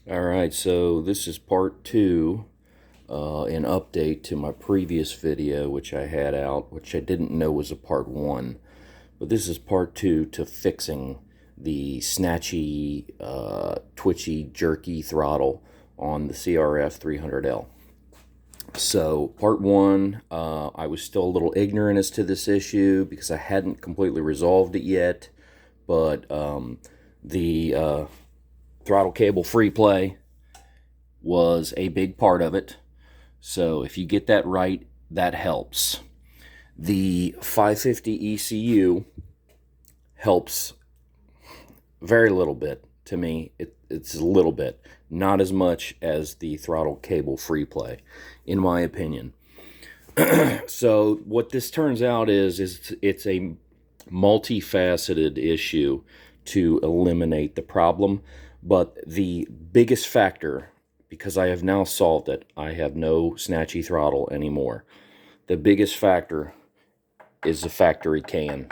Alright, so this is part 2, an update to my previous video which I had out, which I didn't know was a part 1. But this is part 2 to fixing the snatchy, twitchy, jerky throttle on the CRF300L. So, part 1, I was still a little ignorant as to this issue because I hadn't completely resolved it yet, but the throttle cable free play was a big part of it. So if you get that right, that helps. The 550 ECU helps very little bit to me. It's a little bit, not as much as the throttle cable free play, in my opinion. So what this turns out is it's a multifaceted issue to eliminate the problem. But the biggest factor, because I have now solved it, I have no snatchy throttle anymore. The biggest factor is the factory can.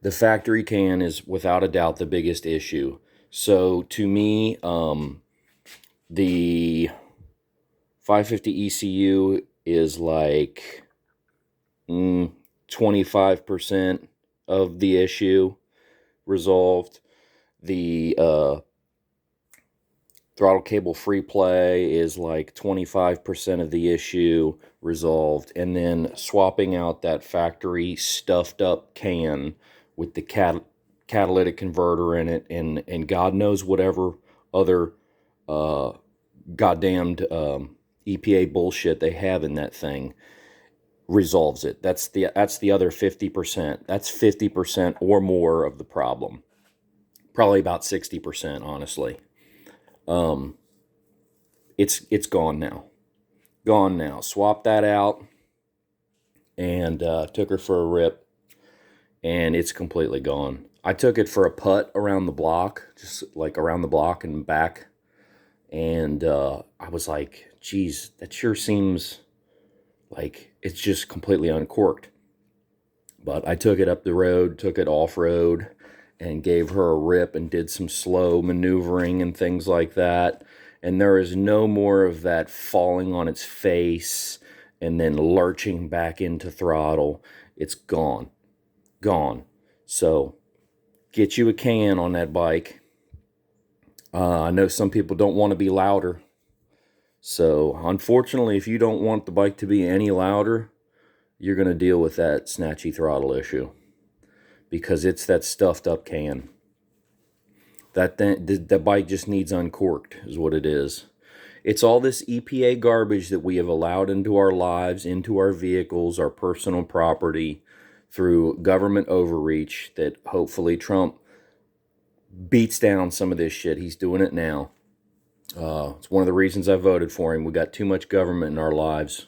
The factory can is without a doubt the biggest issue. So to me, the 550 ECU is like 25% of the issue resolved. The throttle cable free play is like 25% of the issue resolved. And then swapping out that factory stuffed up can with the catalytic converter in it and God knows whatever other goddamned EPA bullshit they have in that thing resolves it. That's the other 50%. That's 50% or more of the problem. Probably about 60%, honestly. It's gone now. Gone now. Swapped that out and took her for a rip, and it's completely gone. I took it for a putt around the block, just like around the block and back, and I was like, geez, that sure seems like it's just completely uncorked. But I took it up the road, took it off-road, and gave her a rip and did some slow maneuvering and things like that. And there is no more of that falling on its face and then lurching back into throttle. It's gone. Gone. So get you a can on that bike. I know some people don't want to be louder. So unfortunately, if you don't want the bike to be any louder, you're going to deal with that snatchy throttle issue. Because it's that stuffed up can. The bike just needs uncorked, is what it is. It's all this EPA garbage that we have allowed into our lives, into our vehicles, our personal property, through government overreach that hopefully Trump beats down some of this shit. He's doing it now. It's one of the reasons I voted for him. We got too much government in our lives,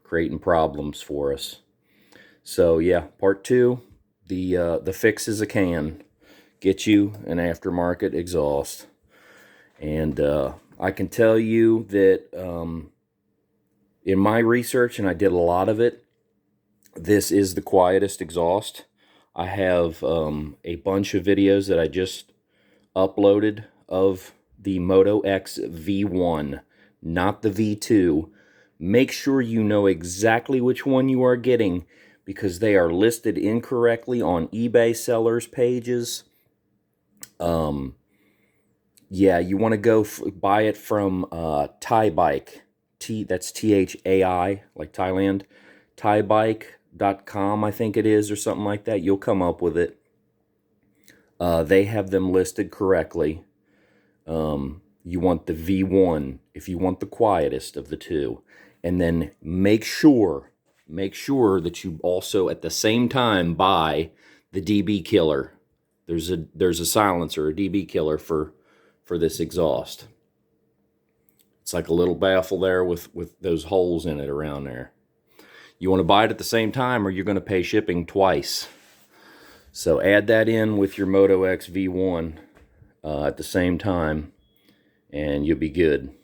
creating problems for us. So yeah, part 2. The fix is a can. Get you an aftermarket exhaust. And I can tell you that in my research, and I did a lot of it, this is the quietest exhaust. I have a bunch of videos that I just uploaded of the Moto X V1, not the V2. Make sure you know exactly which one you are getting, because they are listed incorrectly on eBay sellers pages. Yeah, you want to go buy it from Thai Bike. That's THAI, like Thailand. ThaiBike.com, I think it is, or something like that. You'll come up with it. They have them listed correctly. You want the V1 if you want the quietest of the two. And then make sure that you also at the same time buy the DB killer. There's a silencer, a DB killer for this exhaust. It's like a little baffle there with those holes in it around there. You want to buy it at the same time, or you're going to pay shipping twice. So add that in with your Moto X V1 at the same time, and you'll be good.